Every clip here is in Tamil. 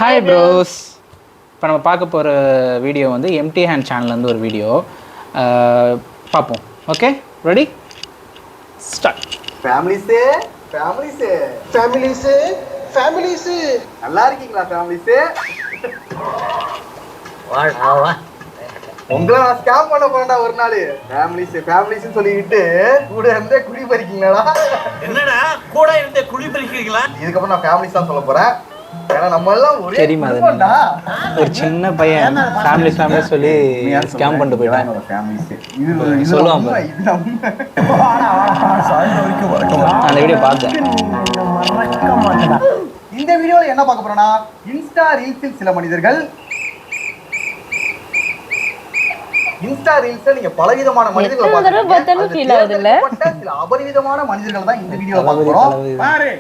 Hi bros. இப்போ நம்ம பார்க்க போகிற வீடியோ வந்து எம்டி ஹேண்ட் சேனல்லேருந்து ஒரு வீடியோ பார்ப்போம். Okay, ready, start. ஃபேமிலிஸே ஃபேமிலிஸே ஃபேமிலிஸே ஃபேமிலிஸே நல்லா இருக்கீங்களா ஃபேமிலிஸே? உங்களை நான் ஸ்கேம் பண்ண போறேன்டா ஒரு நாள். ஃபேமிலிஸ்னு சொல்லிக்கிட்டு கூட இருந்தே குழி பறிக்கீங்களா? என்னடா கூட இருந்தே குழி பறிக்கிறீங்களா? இதுக்கப்புறம் நான் ஃபேமிலிஸ் தான் சொல்ல போறேன். ஏன்னா நம்ம எல்லாம் ஒரே குடும்பம்டா. ஒரு சின்ன பையன் ஃபேமிலி சொல்லி ஸ்கேம் பண்ணிட்டு போயிட்டான். ஃபேமிலிஸ் இது சொல்லுவாங்க. அந்த வீடியோ பார்த்தேன். இந்த வீடியோல என்ன பார்க்க போறோம்னா, இன்ஸ்டா ரீல்ஸில் சில மனிதர்கள் இன்ஸ்டா ரீல்ஸ்ல நீங்க பலவிதமான மனிதர்களை பார்க்க சில அபரிவிதமான மனிதர்கள் தான் இந்த வீடியோல பார்க்க போறோம். பாரு,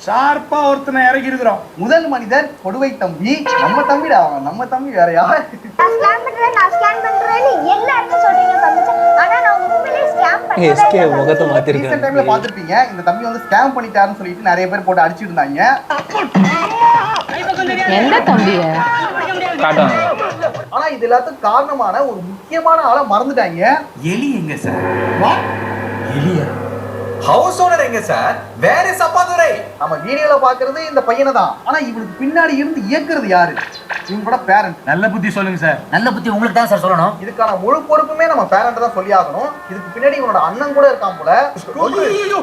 ஷார்ப்பா ஒருத்தனை இறக்கி இருக்கிறோம். முதல் மனிதர் கொடுவை தம்பி. நம்ம தம்பிடா, நம்ம தம்பி வேற யாரு? நான் ஸ்கேன் பண்றேன்னு எல்லாரும் சொல்றீங்க தம்பி. ஆனா நான் உண்மையிலேயே ஸ்கேம் பண்ணல. எஸ்கே முகத்தை மாத்திருக்காங்க. ரீசன்ட் டைம்ல பாத்துட்டீங்க, இந்த தம்பி வந்து ஸ்கேம் பண்ணிட்டாருன்னு சொல்லிட்டு நிறைய பேர் போட்டு அடிச்சிட்டு இருந்தாங்க. எந்த தம்பி காட்டுவாங்க. ஆனா இது எல்லாத்துக்கும் காரணமான ஒரு முக்கியமான ஆளை மறந்துட்டாங்க. எலி எங்க சார்? எலியா? ஹவுஸ் ஓனர் எங்க சார்? வேற சப்பாதுரை. நம்ம வீடியோல பாக்குறது இந்த பையனை தான். ஆனா இவனுக்கு பின்னாடி இருந்து இயக்குறது யாரு? இவங்களோட பேரண்ட். நல்ல புத்தி சொல்லுங்க சார். நல்ல புத்தி உங்களுக்கு தான் சார் சொல்லணும். இதுக்கான முழு பொறுப்புமே நம்ம பேரண்ட் தான் சொல்லி ஆகணும். இதுக்கு பின்னாடி இவனோட அண்ணன் கூட இருக்கான் போல.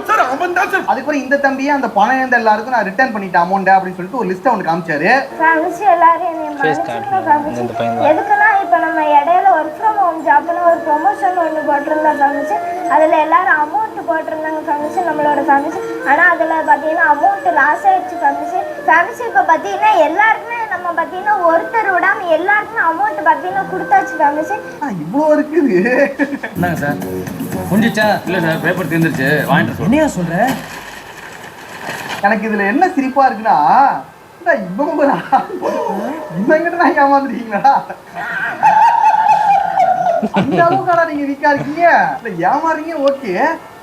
சார் அவன் தான் சார். அதுக்கப்புறம் இந்த தம்பியை அந்த பணம் இருந்த எல்லாருக்கும் நான் ரிட்டர்ன் பண்ணிட்டேன் அமௌண்ட் அப்படின்னு சொல்லிட்டு ஒரு லிஸ்ட் அவனுக்கு காமிச்சாரு. ஃபேமிலி எல்லாரும் என்னைய மன்னிச்சிடுங்க. எதுக்குன்னா இப்ப நம்ம இடையில ஒர்க் ஃப்ரம் ஹோம் ஜாப்னு ஒரு ப்ரொமோஷன் ஒன்று போட்டிருந்தா ஃபேமிலி. அதுல எல்லாரும் அமௌண்ட் போட்டிருந்தாங்க ஃபேமிலி, நம்மளோட ஃபேமிலி. ஆனா அதுல பாத்தீங்கன்னா அமௌண்ட் லாஸ் ஆயிடுச்சு ஃபேமிலி. இப்ப பாத்தீங்கன்னா எல்லாருக்குமே நம்ம பாத்தீங்கன்னா ஒருத்தர் விடாம எல்லாருக்குமே அமௌண்ட் பாத்தீங்கன்னா கொடுத்தாச்சு ஃபேமிலி. இவ்வளவு இருக்குது. என்னங்க சார் புரிஞ்சிச்சா? இல்ல சார், பேப்பர் தீர்ந்துருச்சு, வாங்கிட்டு. என்னையா சொல்ற? எனக்கு இதுல என்ன சிரிப்பா இருக்குன்னா, இவங்கிட்ட நான் ஏமாந்துட்டீங்களா? அந்த அளவுக்காடா நீங்க வீக்கா இருக்கீங்க? ஏமாறீங்க ஓகே,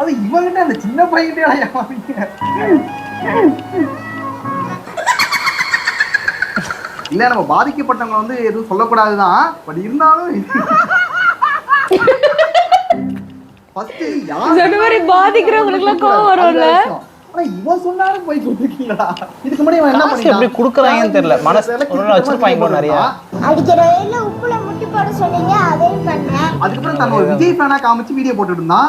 அது இவங்கிட்ட அந்த சின்ன பையன்கிட்ட ஏமாறீங்க. இல்ல நம்ம பாதிக்கப்பட்டவங்க வந்து எதுவும் சொல்லக்கூடாதுதான், பட் இருந்தாலும் பாதிக்கிறவங்களுக்கு கோவம் வரும்ல. இவன் சொன்னாலும் போய் கொடுத்துருக்கீங்களா? இதுக்கு முன்னாடி இவன் என்ன பண்ணி எப்படி கொடுக்குறாங்கன்னு தெரியல. மனசு வச்சிருப்பாங்க நிறைய. அடிக்கிற வெயில உப்புல முட்டி போட சொன்னீங்க, அதையும் பண்ணேன். அதுக்கப்புறம் தன் ஒரு விஜய் ஃபேனா காமிச்சு வீடியோ போட்டுட்டு இருந்தான்.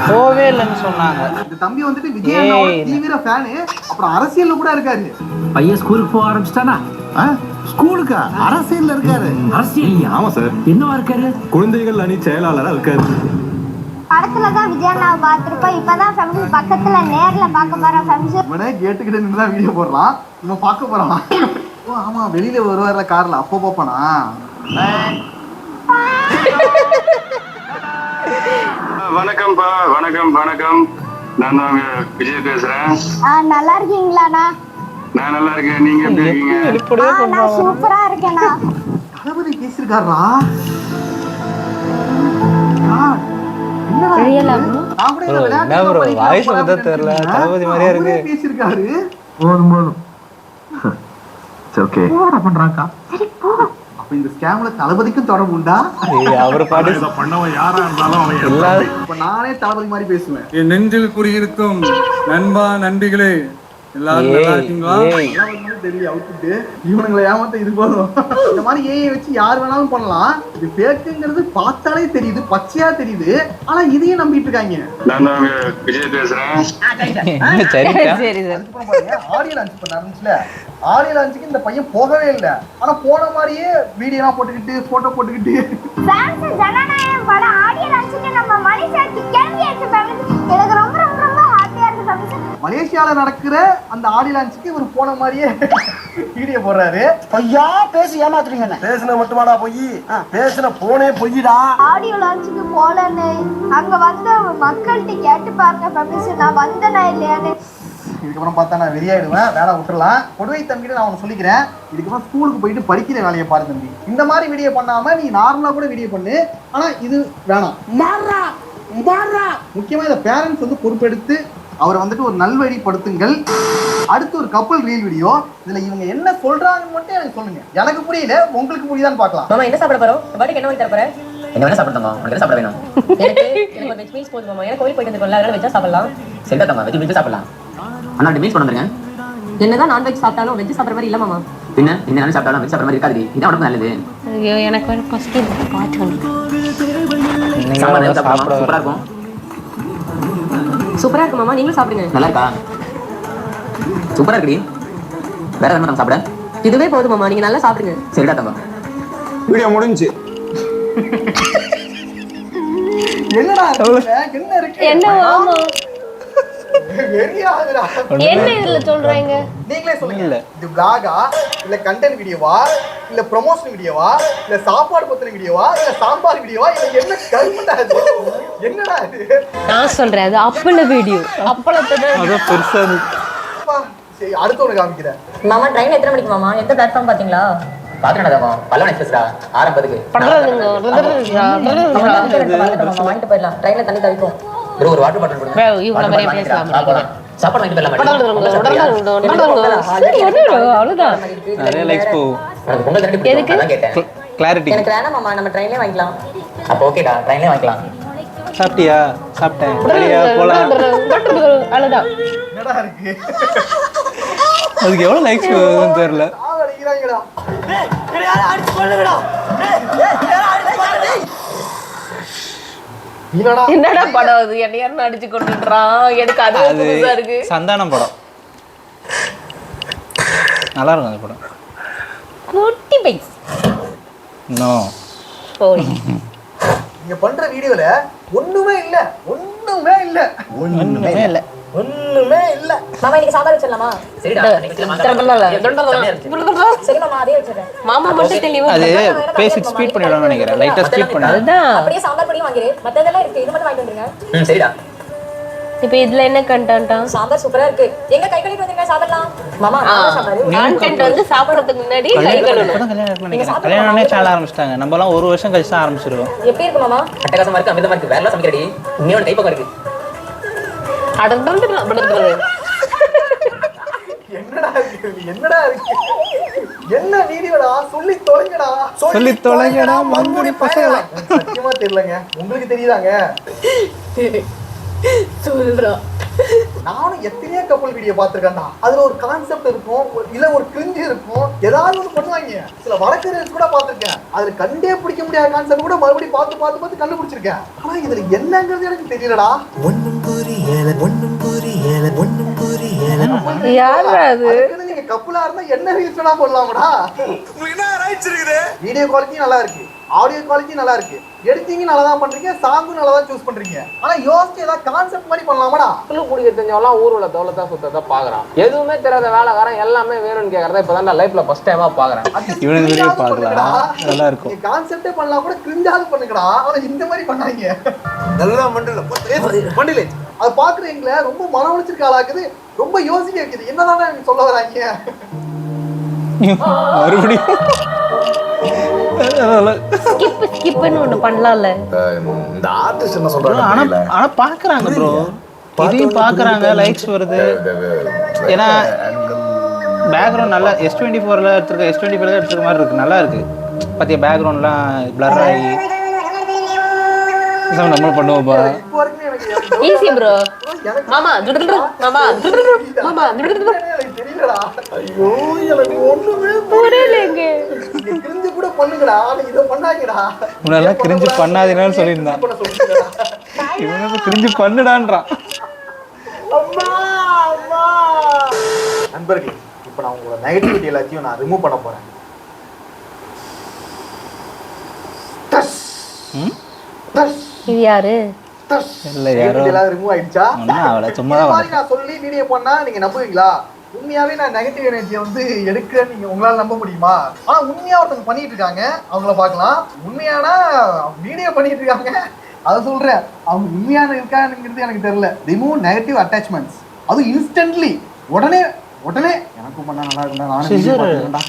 போவே இல்லைன்னு சொன்னாங்க. இந்த தம்பி வந்துட்டு விஜய் அண்ணாவோட தீவிர ஃபேனு. அப்புறம் அரசியல்ல கூட இருக்காரு. பையன் ஸ்கூலுக்கு போக ஆரம்பிச்சிட்டானா? ஸ்கூலுக்கா? அரசியல்ல இருக்காரு. அரசியல்? ஆமா சார். என்னவா இருக்காரு? குழந்தைகள் அணி செயலாளரா இருக்காரு. படத்துலதான் விஜய் அண்ணாவை பார்த்திருப்போம். இப்பதான் ஃபேமிலி பக்கத்துல நேர்ல பார்க்க போறோம் ஃபேமிலி. இவனே கேட்டுக்கிட்டு நின்றுதான் வீடியோ போடுறான். இவன் பார்க்க போறான். ஓ ஆமா, வெளியில வருவார்ல கார்ல, அப்போ போப்பானா? வணக்கம்ப்பா. வணக்கம். நான் தான் விஜய் பேசுறேன். நல்லா இருக்கீங்களாண்ணா? நான் நல்லா இருக்கேன். நீங்க எப்படி இருக்கீங்க? நான் சூப்பரா இருக்கேண்ணா. தளபதி பேசிருக்காரா? தளபதி மாதிரியா இருக்கு. பேசிருக்காரு. அப்ப இந்த ஸ்கேம்ல தளபதிக்கும் தொடர்பு உண்டா? அவர் பாட்டு பண்ணவன் யாரா இருந்தாலும் அவன். இப்ப நானே தளபதி மாதிரி பேசுவேன். என் நெஞ்சில் குறியிருக்கும் நண்பா நன்றிகளே, எல்லாரும் நல்லா இருக்கீங்களா? தெரியும் அவுத்துட்டு இவனுங்களை ஏமாத்த இது போதும். இந்த மாதிரி ஏஐ வச்சு யார் வேணாலும் பண்ணலாம். இது ஃபேக்குங்கிறது பார்த்தாலே தெரியுது, பச்சையா தெரியுது. ஆனா இதையும் நம்பிட்டு இருக்காங்க. நான் தான் விஜய் பேசுறேன். ஆடியோ லான்ச் பண்ணாருல, ஆடியோ லான்ச்சுக்கு இந்த பையன் போகவே இல்லை. ஆனா போன மாதிரியே வீடியோ எல்லாம் போட்டுக்கிட்டு போட்டோ போட்டுக்கிட்டு ஜனநாயகம் பட ஆடியோ லான்ச்சுக்கு நம்ம மலேசியாக்கு கிளம்பியாச்சு ஃபேமிலி. எனக்கு ரொம்ப ரொம்ப ரொம்ப ஹாப்பியா இருக்கு ஃபேமிலி. மலேசியால நடக்கிற அந்த ஆடியோ லான்ச்சுக்கு இவர் போன மாதிரியே வீடியோ போடுறாரு. ஐயா பேசி ஏமாத்துறீங்க. பேசுன மட்டுமாடா பொய்? பேசுன போனே பொய்டா. ஆடியோ லான்ச்சுக்கு போலன்னு அங்க வந்த மக்கள்கிட்ட கேட்டு பாருங்க ஃபேமிலி, நான் வந்தேனா இல்லையான்னு. இதுக்கப்புறம் பார்த்தா நான் வெறியாயிடுவேன், வேலை விட்டுறலாம். கொடுவை தம்பிட்டு நான் ஒன்று சொல்லிக்கிறேன், இதுக்கப்புறம் ஸ்கூலுக்கு போயிட்டு படிக்கிற வேலையை பாரு தம்பி. இந்த மாதிரி வீடியோ பண்ணாம நீ நார்மலா கூட வீடியோ பண்ணு, ஆனா இது வேணாம். முக்கியமா இந்த பேரண்ட்ஸ் வந்து பொறுப்பெடுத்து அவரை வந்துட்டு ஒரு நல்வழிப்படுத்துங்கள். அடுத்து ஒரு கப்பல் ரீல் வீடியோ. இதுல இவங்க என்ன சொல்றாங்கன்னு மட்டும் எனக்கு சொல்லுங்க. எனக்கு புரியல, உங்களுக்கு புரியுதான்னு பார்க்கலாம். மாமா என்ன சாப்பிட போறோம்? பாட்டுக்கு என்ன வாங்கி தர போறேன்? என்ன வேணா சாப்பிடுமா? உனக்கு என்ன சாப்பிட வேணும்? எனக்கு வெஜ் மீல்ஸ் போதும் மாமா. எனக்கு கோயில் போயிட்டு வந்துருக்கோம்ல, அதனால வெஜ்ஜா சாப்பிடலாம். சரிடா தம்மா, வெஜ் மீல்ஸ் சாப்பிடலாம். அண்ணா மீல்ஸ் கொண்டு வந்துருங்க. என்னதான் நான்வெஜ் சாப்பிட்டாலும் வெஜ் சாப்பிட்ற மாதிரி இல்ல மாமா. பின்ன இந்த நாள் சாப்பிட்டாலும் வெஜ் சாப்பிட்ற மாதிரி இருக்காது. இதான் உடம்பு நல்லது. ஐயோ எனக்கு வேற ஃபர்ஸ்ட் பாத்து சாம்பார் நல்லா சாப்பிடலாம். சூப்பரா இருக்கும். சூப்பரா இருக்கு மாமா, நீங்களும் சாப்பிடுங்க. நல்லா இருக்கா? சூப்பரா இருக்குடி. வேற என்ன சாப்பிட? இதுவே போதும் மாமா, நீங்க நல்லா சாப்பிடுங்க. சரிடா தம்பா. வீடியோ முடிஞ்சு. என்னடா என்ன இருக்கு? என்ன மாமா வெறியாகுதுடா. என்ன இதுல சொல்றாங்க? நீங்களே சொல்லுங்க. இது vlog-ஆ இல்ல கண்டென்ட் வீடியோவா இல்ல ப்ரமோஷன் வீடியோவா இல்ல சாப்பாடு பத்தின வீடியோவா இல்ல சாம்பார் வீடியோவா இல்ல என்ன கருமண்டா இது? என்னடா இது? நான் சொல்றேன் அது அப்பள வீடியோ. அப்பளத்தை அது பெருசா சரி, அடுத்து ஒன்று காமிக்கிறேன். மாமா ட்ரெயின் எத்தனை மணிக்கு மாமா? எந்த பிளாட்ஃபார்ம் பாத்தீங்களா? பாத்துடா தம்பா. பல்லவன் எக்ஸ்பிரஸ்டா 6:50க்கு. வாங்கிட்டு போயிடலாம். ட்ரெயின்ல தண்ணி தவிக்கும். ஒரு வாட்டர் பாட்டில் கொடுங்க. இவ்வளவு நிறைய பேசலாம். சாப்பாடு வாங்கிட்டு போயிடலாம். அவ்வளவுதான். நிறைய லைக்ஸ் போகும். உனக்கு பொங்கல் தண்ணி பிடிக்கும். அதான் கேட்டேன். கிளாரிட்டி. எனக்கு வேணாம் மாமா, நம்ம ட்ரெயின்லயே வாங்கிக்கலாம். அப்போ ஓகேடா, ட்ரெயின்லயே வாங்கிக்கலாம். சாப்பிட்டியா? சாப்பிட்டேன். சரியா போலாம். அவ்வளவுதான். என்னடா இருக்கு? அதுக்கு எவ்வளவு லைக்ஸ் வருதுன்னு தெரியல. அடிக்கிறாங்கடா. என்னடா படம் அது? என்ன யாரும் அடிச்சு கொண்டுறான். எனக்கு அது புதுசா இருக்கு. சந்தானம் படம் நல்லா இருக்கும். அந்த படம் குட்டி பைஸ். நோ போய் நீங்க பண்ற வீடியோல ஒண்ணுமே இல்ல. மாமா இன்னைக்கு சாம்பார் வச்சிடலாமா? சரிடா. சரி மாமா, அதே வச்சிடுறேன். மாமா மட்டும் தெளிவா அது பேசிக் ஸ்பீட் பண்ணிடுவான்னு நினைக்கிறேன். லைட்டா ஸ்பீட் பண்ணு. அதுதான். அப்படியே சாம்பார் பொடியும் வாங்கிரு. மத்ததெல்லாம் இருக்கு, இது மட்டும் வாங்கிட்டு வந்துருங்க. சரிடா. இப்போ இதுல என்ன கண்டென்ட்டா? சாம்பார் சூப்பரா இருக்கு. எங்க கை கழுவிட்டு வந்துருங்க, சாப்பிடலாம். மாமா சாம்பார் கண்டென்ட் வந்து சாப்பிடுறதுக்கு முன்னாடி கை கழுவணும். கல்யாணமே சேனல் ஆரம்பிச்சிட்டாங்க. நம்ம எல்லாம் ஒரு வருஷம் கழிச்சு தான் ஆரம்பிச்சிருவோம். எப்படி இருக்கு மாமா? அட்டகாசமா இருக்கு, அமிதமா இருக்கு. வேற சமைக்கிறடி. இன்னொரு டைப் இருக்கு. என்னடா இருக்கு? என்ன வீடியோடா? சொல்லி தொலைங்கடா மங்குடி பசங்களா. சத்தியமா தெரியலங்க. உங்களுக்கு தெரியுதாங்க? சொல்றா. நானும் எத்தனையோ கப்பல் வீடியோ பார்த்திருக்கேன்டா. அதுல ஒரு கான்செப்ட் இருக்கும், இல்ல ஒரு கிரிஞ்சு இருக்கும், ஏதாவது ஒன்று பண்ணுவாங்க. சில வழக்கறிஞர் கூட பார்த்திருக்கேன். அதுல கண்டே பிடிக்க முடியாத கான்செப்ட் கூட மறுபடியும் பார்த்து கண்டுபிடிச்சிருக்கேன். ஆனா இதுல என்னங்கிறது எனக்கு தெரியலடா. யாரா அது? நீங்க கப்பலா இருந்தா என்ன ரீல்ஸ்டா போடலாம்டா. வீடியோ குவாலிட்டி நல்லா இருக்கு, ஆடியோ குவாலிட்டி நல்லா இருக்கு, எடிட்டிங் நல்லா தான் பண்றீங்க, சாங்கும் நல்லா தான் சூஸ் பண்றீங்க. ஆனா யோசிச்சு ஏதாவது கான்செப்ட் மாதிரி பண்ணலாமாடா? குடிக்க தெரிஞ்சவெல்லாம் ஊருல தௌலத்தா சுத்தத்தை பாக்குறான். எதுவுமே தெரியாத வேலைக்காரன் எல்லாமே வேணும்னு கேக்குறத இப்பதான் லைஃப்ல ஃபர்ஸ்ட் டைமா பாக்குறேன். இவனுக்கு வீடியோ பார்க்கலாம், நல்லா இருக்கும். நீங்க கான்செப்டே பண்ணலாம் கூட கிரிஞ்சாவது பண்ணுங்கடா. ஆனா இந்த மாதிரி பண்ணாங்க. நல்லா மண்டல அது பாக்குறீங்களே ரொம்ப மன உளைச்சிருக்க ஆளாக்குது. ரொம்ப யோசிக்க வைக்குது. என்னதானே எனக்கு சொல்ல வராங்க? மறுபடியும் ஸ்கிப்னு ஒண்ணு பண்ணலாம்ல. இந்த ஆர்டிஸ்ட் என்ன சொல்றாங்க? ஆனா பாக்குறாங்க ப்ரோ, இதையும் பாக்குறாங்க, லைக்ஸ் வருது. ஏன்னா பேக்ரவுண்ட் நல்லா S24ல எடுத்துருக்க, S25ல எடுத்துருக்க மாதிரி இருக்கு, நல்லா இருக்கு. பாத்தியா பேக்ரவுண்ட்லாம் பிளர் ஆகி நம்ம பண்ணுவோம்பா. இப்போ வரைக்கும் எனக்கு ஈஸி ப்ரோ. மாமா மாமா மாமா தெரியலடா. ஐயோ எனக்கு ஒண்ணுமே புரியலங்க. கிரிஞ்சு கூட பண்ணுங்கடா. ஆனா இத பண்ணாங்கடா. முன்னெல்லாம் கிரிஞ்சு பண்ணாதீங்கன்னு சொல்லியிருந்தான். இவனுக்கு கிரிஞ்சு பண்ணுடான்றான். அம்மா அம்மா. நண்பர்களே, இப்போ நான் உங்களோட நெகட்டிவிட்டி எல்லாத்தையும் நான் ரிமூவ் பண்ண போறேன். இது யாரு? இல்ல யாரோ ரிமூவ் ஆயிடுச்சா? அவளை சும்மா நான் சொல்லி வீடியோ பண்ணா நீங்க நம்புவீங்களா? உண்மையாவே நான் நெகட்டிவ் எனர்ஜியை வந்து எடுக்கிறேன்னு நீங்க உங்களால நம்ப முடியுமா? ஆனா உண்மையா ஒருத்தவங்க பண்ணிட்டு இருக்காங்க, அவங்கள பார்க்கலாம். உண்மையானா வீடியோ பண்ணிட்டு இருக்காங்க, அதை சொல்றேன். அவங்க உண்மையான இருக்காங்கிறது எனக்கு தெரியல. ரிமூவ் நெகட்டிவ் அட்டாச்மெண்ட்ஸ், அது இன்ஸ்டன்ட்லி, உடனே எனக்கும் பண்ணா நல்லா இருக்கும்டா, நானும் வீடியோ பண்ணுறேன்டா.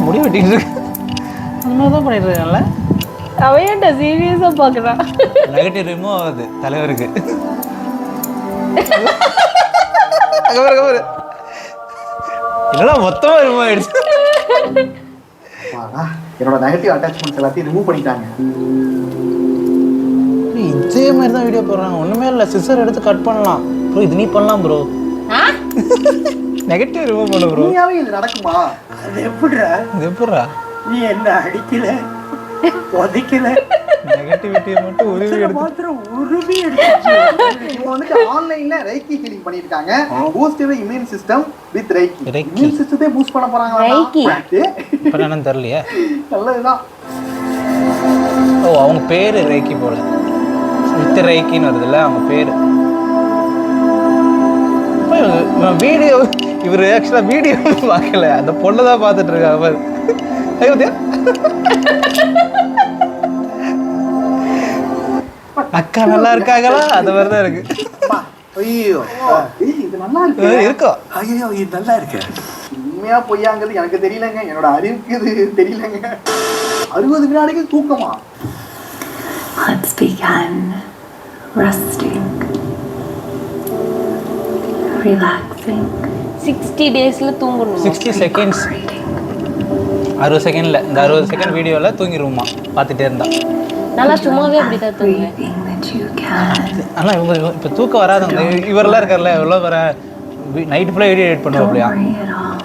முடி வெட்டிட்டு இருக்கு. பண்ணிட்டு இருக்கான்ல அவன் சீரியஸா பாக்குறான். நெகட்டிவ் ரிமூவ் ஆகுது தலைவருக்கு. அங்க பாரு இல்லைன்னா மொத்தமா ரிமூவ் ஆயிடுச்சு. என்னோட நெகட்டிவ் அட்டாச்மெண்ட்ஸ் எல்லாத்தையும் ரிமூவ் பண்ணிட்டாங்க. இதே மாதிரி தான் வீடியோ போடுறாங்க. ஒண்ணுமே இல்லை, சிசர் எடுத்து கட் பண்ணலாம் ப்ரோ. இது நீ பண்ணலாம் ப்ரோ. நெகட்டிவ் ரிமூவ் பண்ணு ப்ரோ. உண்மையாவே இது நடக்குமா? அது எப்படிடா நீ என்ன அடிக்கல உதைக்கல நெகட்டிவிட்டியை மட்டும் உருவி எடுத்து இவங்க வந்துட்டு ஆன்லைன்ல ரைக்கி ஹீலிங் பண்ணிருக்காங்க. Boost your immune system with Reiki. Immune சிஸ்டத்தை பூஸ்ட் பண்ண போறாங்க. ரைக்கி பண்ணனும் தெரியலையே. நல்லதுதான். ஓ அவங்க பேரு ரைக்கி போல. வித் ரைக்கின்னு வருதுல்ல அவங்க பேரு. வீடியோ இவர் ஆக்சுவலா வீடியோ பார்க்கல, அந்த பொண்ணை தான் பார்த்துட்டு இருக்காங்க. அக்கா நல்லா இருக்காங்களா? அந்த மாதிரி தான் இருக்கு. ஐயோ இது நல்லா இருக்கு. இருக்கும். ஐயோ இது நல்லா இருக்கு. உண்மையா பொய்யாங்கிறது எனக்கு தெரியலங்க. என்னோட அறிவுக்கு இது தெரியலங்க. 60 வினாடிகள் தூக்கமா? Let's begin resting, relaxing. 60 daysல தூங்கணும். 60 செகண்ட்ஸ் 60 செகண்ட்ல இந்த 60 செகண்ட் வீடியோவில் தூங்கிடுவோமா பார்த்துட்டே இருந்தா. நல்லா சும்மாவே அப்படி தான் தூங்குவேன். ஆனால் இவங்க இப்போ தூக்கம் வராதவங்க இவரெல்லாம் இருக்கார்ல, எவ்வளோ வர நைட்டு ஃபுல்லாக வீடியோ எடிட் பண்ணுவோம் இல்லையா,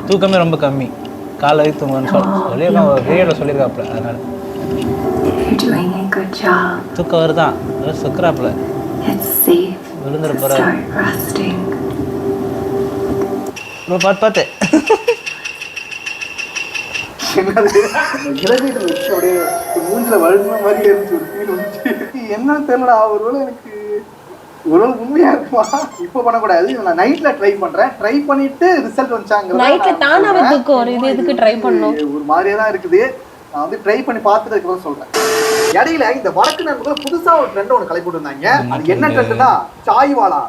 தூக்கமே ரொம்ப கம்மி. காலை வரைக்கும் தூங்குன்னு சொல்லி வீடியோவில் சொல்லியிருக்காப்புல. அதனால தூக்கம் வருதான் சுக்கராப்புல விழுந்துட போகிற பார்த்து மூஞ்சில வழுந்த மாதிரி இருந்துச்சு. என்ன தெரியல, ஒருவேளை எனக்கு ஒருவேளை உண்மையா இருக்குமா? இப்ப பண்ணக்கூடாது, நான் நைட்ல ட்ரை பண்றேன். ட்ரை பண்ணிட்டு ரிசல்ட் வந்துச்சாங்க. நைட்ல தானாவே தூக்கம் வரும். இது எதுக்கு ட்ரை பண்ணணும்? ஒரு மாதிரியா தான் இருக்குது. நான் வந்து ட்ரை பண்ணி பார்த்துட்டு தான் சொல்றேன். இடையில இந்த வடக்கு நண்பர்கள் புதுசா ஒரு ட்ரெண்ட் ஒன்று கிளப்பி இருந்தாங்க. அது என்ன ட்ரெண்ட்னா சாய்வாலா.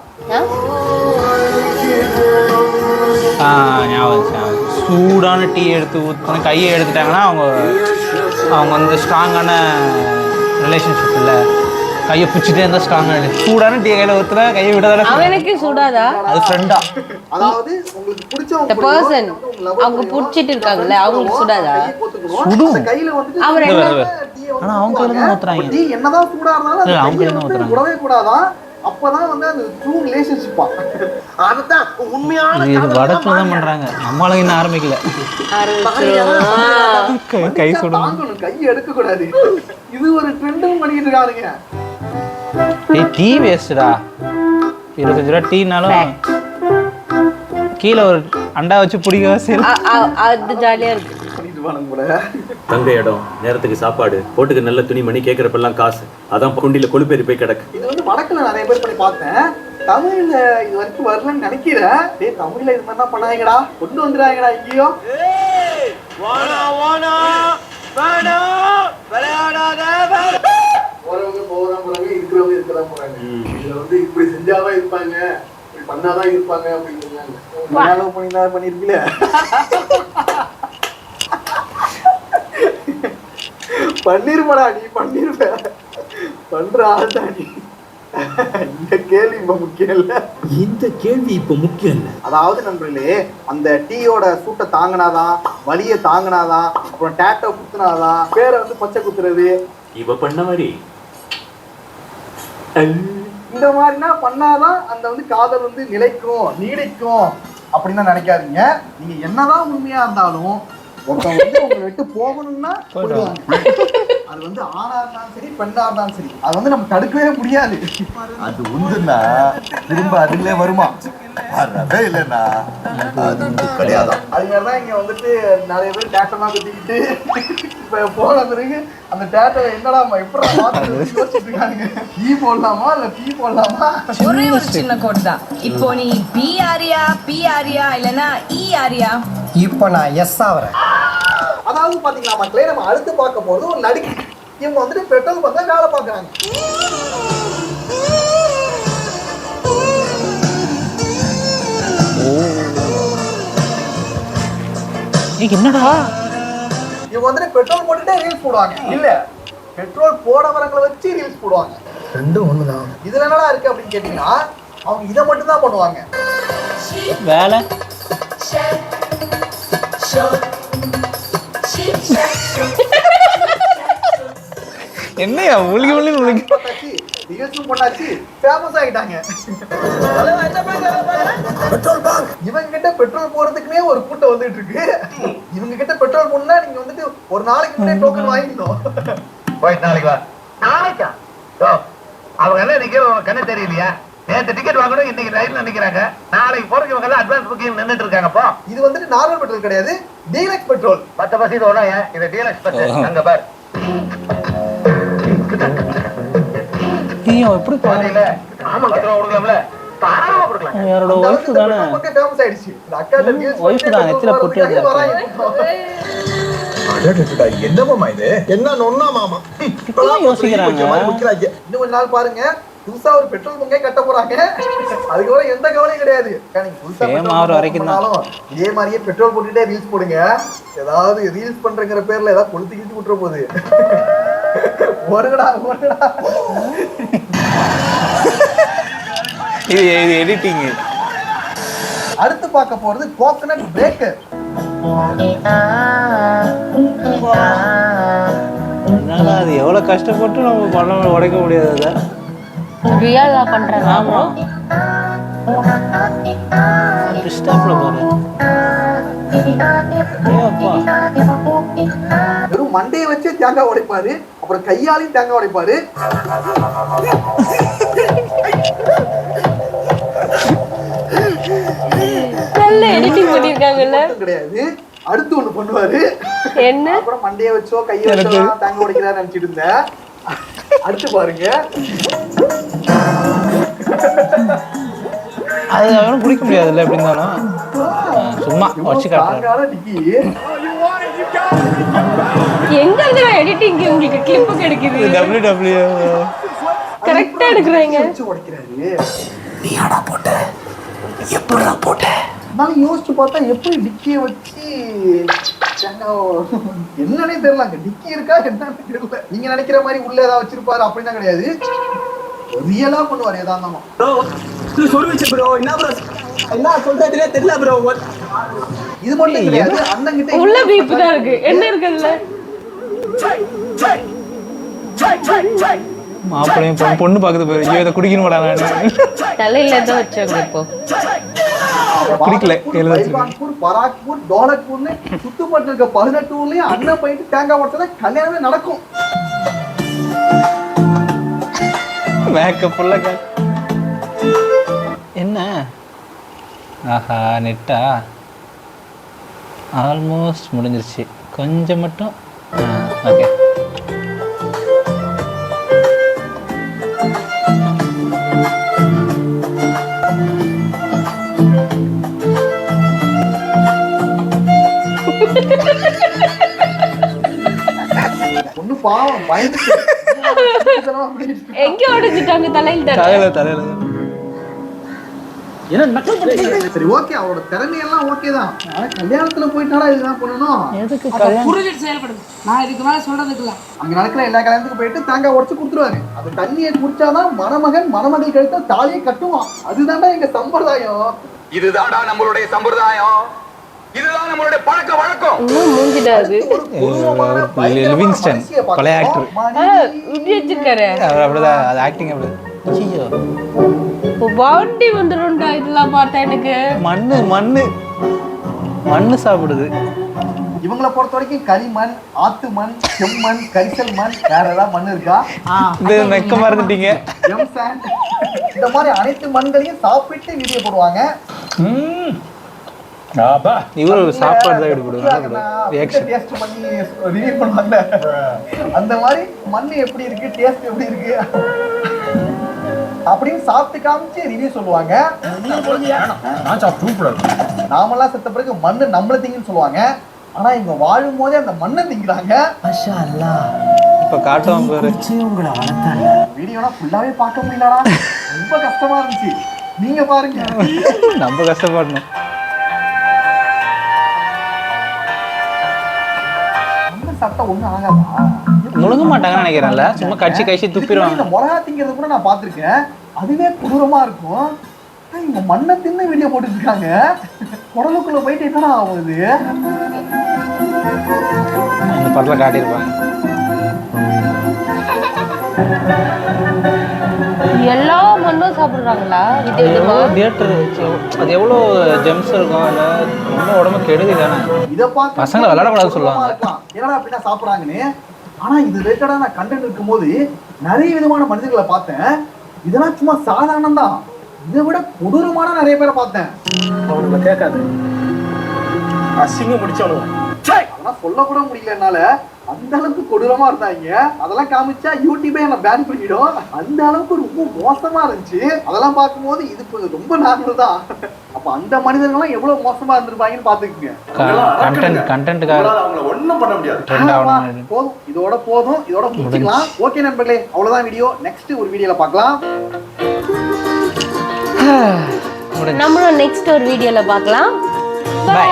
சூடான டீ எடுத்து ஊற்றி கையை எடுத்துட்டாங்கன்னா அவங்க வந்து ஸ்ட்ராங்கான ரிலேஷன்ஷிப் இல்லை. கையை பிடிச்சிட்டே இருந்தா ஸ்ட்ராங்கான சூடான டீ கையில ஊத்துனா கையை விடாத. அவனுக்கு சூடாதா? அது ஃப்ரெண்டா? அதாவது உங்களுக்கு பிடிச்சவங்க the person அவங்க புடிச்சிட்டு இருக்காங்கல அவங்களுக்கு சூடாதா? சுடும் கையில வந்து அவர் ஆனா அவங்க கையில தான் ஊத்துறாங்க. டீ என்னதான் சூடா இருந்தாலும் அவங்க கையில தான் ஊத்துறாங்க. விடவே கூடாதான். அப்பதான் வந்து அந்த ட்ரூ ரிலேஷன்ஷிப்பா. அதுதான் உண்மையான இது வடக்குல தான் பண்றாங்க. நம்மளால இன்னும் ஆரம்பிக்கல. கை சுடும். கை எடுக்க கூடாது. இது ஒரு ட்ரெண்டும் பண்ணிட்டு இருக்காருங்க. டீ வேஸ்டா. 25 ரூபா டீனாலும் கீழே ஒரு அண்டா வச்சு பிடிக்க அது ஜாலியா இருக்கு. தங்க இடம், நேரத்துக்கு சாப்பாடு, போட்டுக்கு நல்ல துணிமணி, கேட்கறப்பெல்லாம் காசு. அதான் குண்டில கொழுப்பேறி போய் கிடக்கு. இது வந்து வடக்குல நிறைய பேர் பண்ணி பார்த்தேன். தமிழ்ல இது வரைக்கும் வரலன்னு நினைக்கிறேன். டேய் தமிழ்ல இது மாதிரி தான் பண்ணாங்கடா, கொண்டு வந்துறாங்கடா எங்கேயோ. போறவங்க போறாங்க, இருக்கிறவங்க இருக்கலாம் போறாங்க. இதுல வந்து இப்படி செஞ்சாதான் இருப்பாங்க, இப்படி பண்ணாதான் இருப்பாங்க அப்படின்னு பண்ணிருக்கீங்க. பண்ணிருப்படா நீ, பண்ணிருப்ப. பண்ற ஆள்டா நீ. இந்த கேள்வி இப்ப முக்கியம் இல்ல. இந்த கேள்வி இப்ப முக்கியம் இல்ல. அதாவது நண்பர்களே, அந்த டீயோட சூட்டை தாங்கினாதான், வலியை தாங்கினாதான், அப்புறம் டேட்டோ குத்துனாதான், பேரை வந்து பச்சை குத்துறது, இவ பண்ண மாதிரி இந்த மாதிரினா பண்ணாதான் அந்த வந்து காதல் வந்து நிலைக்கும் நீடிக்கும் அப்படின்னு நினைக்காதீங்க. நீங்க என்னதான் உண்மையா இருந்தாலும் ஒருத்தவங்க வந்து உங்களை விட்டு போகணும்னா போயிடுவாங்க. அது வந்து ஆணா இருந்தாலும் சரி, பெண்ணா இருந்தாலும் சரி, அது வந்து நம்ம தடுக்கவே முடியாது. அது உண்டுன்னா திரும்ப அதுல வருமா? வரவே இல்லைன்னா அது கிடையாது. அதனாலதான் இங்க வந்துட்டு நிறைய பேர் டேட்டெல்லாம் குத்திக்கிட்டு இப்ப போன பிறகு அந்த டேட்டை என்னடா எப்படி யோசிச்சுட்டு இருக்காங்க. பி போடலாமா இல்ல பி போடலாமா? ஒரே ஒரு சின்ன கோட் தான். இப்போ நீ பி ஆரியா, பி ஆரியா இல்லனா இ ஆரியா? இப்போ நான் எஸ் ஆவறேன். அதாவது பாத்தீங்களா மக்களே, நம்ம அடுத்து பார்க்க போறது ஒரு நடிகை. இவங்க வந்துட்டு பெட்ரோல் பங்க்ல வேலை பார்க்கறாங்க. என்னடா இவங்க வந்துட்டு பெட்ரோல் போட்டுட்டே ரீல்ஸ் போடுவாங்க. இல்ல பெட்ரோல் போடவரங்களை வச்சு ரீல்ஸ் போடுவாங்க. ரெண்டும் ஒண்ணுதான். இதுல என்னடா இருக்கு அப்படின்னு கேட்டீங்கன்னா அவங்க இதை மட்டும் தான் பண்ணுவாங்க. வேலை என்னையா முழுகி ரீல்ஸும் பண்ணாச்சு, ஃபேமஸ் ஆகிட்டாங்க. இவங்க கிட்ட பெட்ரோல் போறதுக்குனே ஒரு கூட்டம் வந்துட்டு இருக்கு. இவங்க கிட்ட பெட்ரோல் போனா நீங்க வந்துட்டு ஒரு நாளைக்கு முன்னாடி டோக்கன் வாங்கிக்கணும். போய் நாளைக்கு வா. நாளைக்கா? அவங்க என்ன நிக்கிறோம் கண்ணு தெரியலையா? நேற்று டிக்கெட் வாங்கணும், இன்னைக்கு ரயில்ல நிக்கிறாங்க. நாளைக்கு போறதுக்கு இவங்க எல்லாம் அட்வான்ஸ் புக்கிங் நின்றுட்டு இருக்காங்கப்போ. இது வந்துட்டு நார்மல் பெட்ரோல் கிடையாது, டீலக்ஸ் பெட்ரோல். 10 பஸ் இது ஒண்ணும் இது டீலக்ஸ் பஸ். அங்க பார் எப்படி பாருங்க. ஆமா கொடுக்கலாம்ல, தாராளமா கொடுக்கலாம். யாரோட ஒய்ஃப் தானே, ஃபேமஸ் ஆயிடுச்சு. இந்த அக்கா ஒய்ஃப் தான் நெத்தில போட்டு என்னமாமா இது? என்ன நொன்னா மாமா இப்பதான் யோசிக்கிறாங்க. இன்னும் ஒரு நாள் பாருங்க, புதுசா ஒரு பெட்ரோல் பங்கே கட்ட போறாங்க. அதுக்கப்புறம் எந்த கவலையும் கிடையாது. இதே மாதிரியே பெட்ரோல் போட்டுட்டே ரீல்ஸ் போடுங்க. ஏதாவது ரீல்ஸ் பண்றங்கிற பேர்ல ஏதாவது கொளுத்தி கிழிச்சு விட்டுற போகுது. இது எடிட்டிங். அடுத்து பார்க்க போறது கோகனட் பிரேக்கர். அது எவ்வளவு கஷ்டப்பட்டு நம்ம பண்ண உடைக்க முடியாது. ரியலா பண்றாங்க. ஆமா ஸ்டாப்ல பாரு. வெறும் மண்டையை வச்சு தேங்காய் உடைப்பாரு, அப்புறம் கையாலையும் தேங்காய் உடைப்பாரு. நல்ல எடிட்டிங் பண்ணிருக்காங்கல்ல. கிடையாது, அடுத்து ஒண்ணு பண்ணுவாரு. என்ன? அப்புறம் மண்டையை வச்சோ கையை வச்சோ தேங்காய் உடைக்கிறாரு நினைச்சிட்டு இருந்தேன். அடுத்து பாருங்க, அது அவனும் குடிக்க முடியாதுல்ல எப்படி இருந்தாலும். சும்மா வச்சு காட்டுறாங்க. எங்க இருந்து எடிட்டிங் உங்களுக்கு கிளிப் கிடைக்குது? WW கரெக்ட்டா எடுக்கறீங்க. நீயாடா போட்ட, எப்படிடா போட்ட? நான் யோசிச்சு பார்த்தா எப்படி டிக்கியை வச்சு என்னன்னே தெரியல. அங்க டிக்கி இருக்கா என்னன்னு தெரியல. நீங்க நினைக்கிற மாதிரி உள்ள ஏதாவது வச்சிருப்பாரு அப்படின்னா கிடையாது, ரியலா பண்ணுவாரு. ஏதாந்தாமா என்ன சொல்றதுனே தெரியல ப்ரோ. இது மட்டும் கிடையாது, அண்ணன் கிட்ட உள்ள பீப் தான் இருக்கு. என்ன இருக்குல்ல? மாப்பிளையும் பொண்ணு பாக்குது பாரு. ஐயோ இத குடிக்கணும் மாடா நான். தலையில தான் வச்சாங்க. இப்போ குடிக்கல. பைபான்பூர், பராக்பூர், டோலக்பூர்னு சுத்துப்பட்டு இருக்க 18 ஊர்லயும் அண்ணன் போயிட்டு தேங்காய் உடைச்சா கல்யாணமே நடக்கும். மேக்கப் உள்ள என்ன? ஆஹா நெட்டா ஆல்மோஸ்ட் முடிஞ்சிருச்சு. கொஞ்சம் மட்டும். ஓகே ஒண்ணு பாவம் பயந்து எங்க உடைச்சிட்டாங்க? தலையில தலையில. சரி ஓகே, அவரோட திறமையெல்லாம் ஓகே தான். ஆனா கல்யாணத்துல போயிட்டாடா இதுதான் பண்ணணும். புரிஞ்சிட்டு செயல்படுது. நான் இதுக்கு மேல சொல்றதுக்கு இல்ல. அங்க நடக்கிற எல்லா கல்யாணத்துக்கும் போயிட்டு தேங்காய் உடைச்சு கொடுத்துருவாரு. அந்த தண்ணியை குடிச்சாதான் மணமகன் மணமகள் கழுத்த தாலியை கட்டுவான். அதுதான்டா எங்க சம்பிரதாயம். இதுதான்டா நம்மளுடைய சம்பிரதாயம். இதுதான் நம்மளுடைய பழக்க வழக்கம். மூஞ்சிடாது. லிவிங்ஸ்டன் பழைய ஆக்டர். இப்படி வச்சிருக்காரு. அப்படிதான் அது ஆக்டிங். அப்படி ஐயோ பாண்டி வந்துரும்டா. இதெல்லாம் பார்த்தா எனக்கு மண்ணு சாப்பிடுது. இவங்களை பொறுத்த வரைக்கும் களிமண், ஆத்து மண், செம்மண், கரிசல் மண், வேற ஏதாவது மண் இருக்கா? இது மெக்க மறந்துட்டீங்க. இந்த மாதிரி அனைத்து மண்களையும் சாப்பிட்டு வீடியோ போடுவாங்க. இவரு சாப்பாடு தான் எடுப்படுவாங்க. அந்த மாதிரி மண் எப்படி இருக்கு, டேஸ்ட் எப்படி இருக்கு அப்படின்னு சாப்பிட்டு காமிச்சு ரிவ்யூ சொல்லுவாங்க. நாமெல்லாம் செத்த பிறகு மண்ணு நம்மள திங்குன்னு சொல்லுவாங்க. ஆனா இவங்க வாழும் போதே அந்த மண்ணை திங்குறாங்க. இப்ப காட்டுவான் பாரு. வீடியோனா ஃபுல்லாவே பார்க்க முடியலடா, ரொம்ப கஷ்டமா இருந்துச்சு. நீங்க பாருங்க. நம்ம கஷ்டப்படணும். சாப்பிட்டா ஒண்ணும் ஆகாதா? முழுங்க மாட்டாங்கன்னு நினைக்கிறேன்ல, சும்மா கடிச்சு துப்பிடுவாங்க. இந்த மிளகா திங்கிறது கூட நான் பார்த்திருக்கேன், அதுவே கொடூரமா இருக்கும். இவங்க மண்ணை தின்னு வீடியோ போட்டுட்டு இருக்காங்க. குடலுக்குள்ள போயிட்டு என்னடா ஆகுது? இந்த படத்துல காட்டியிருப்பாங்க. எல்லா மண்ணும் சாப்பிடுறாங்களா? தியேட்டர் அது எவ்வளோ ஜெம்ஸ் இருக்கும், இல்லை ரொம்ப உடம்பு கெடுதி தானே. இதை பார்த்து பசங்களை விளையாடக்கூடாது சொல்லுவாங்க. என்னடா அப்படின்னா சாப்பிட்றாங்கன்னு. ஆனா இது ரிலேட்டடா நான் கண்டென்ட் இருக்கும்போது நிறைய விதமான மனிதர்களை பார்த்தேன். இதெல்லாம் சும்மா சாதாரணம் தான், இதை விட கொடூரமான நிறைய பேரை பார்த்தேன். அவனுங்களை கேட்காது, அசிங்கம் முடிச்சவனுங்க. அதெல்லாம் சொல்ல கூட முடியல என்னால, அந்த அளவுக்கு கொடூரமா இருந்தாங்க. அதெல்லாம் காமிச்சா யூடியூபே என்ன பேன் பண்ணிடும், அந்த அளவுக்கு ரொம்ப மோசமா இருந்துச்சு. அதெல்லாம் பார்க்கும்போது இது ரொம்ப நார்மல் தான். அப்ப அந்த மனிதர்கள்லாம் எவ்வளவு மோசமா இருந்திருப்பாங்கன்னு பாத்துக்கோங்க. கண்டென்ட்காக ஒண்ணும் பண்ண முடியாது. போதும், இதோட முடிச்சுக்கலாம். ஓகே நண்பர்களே, அவ்வளவுதான் வீடியோ. நெக்ஸ்ட் ஒரு வீடியோல பார்க்கலாம். நம்மளும் நெக்ஸ்ட் ஒரு வீடியோல பார்க்கலாம். பை.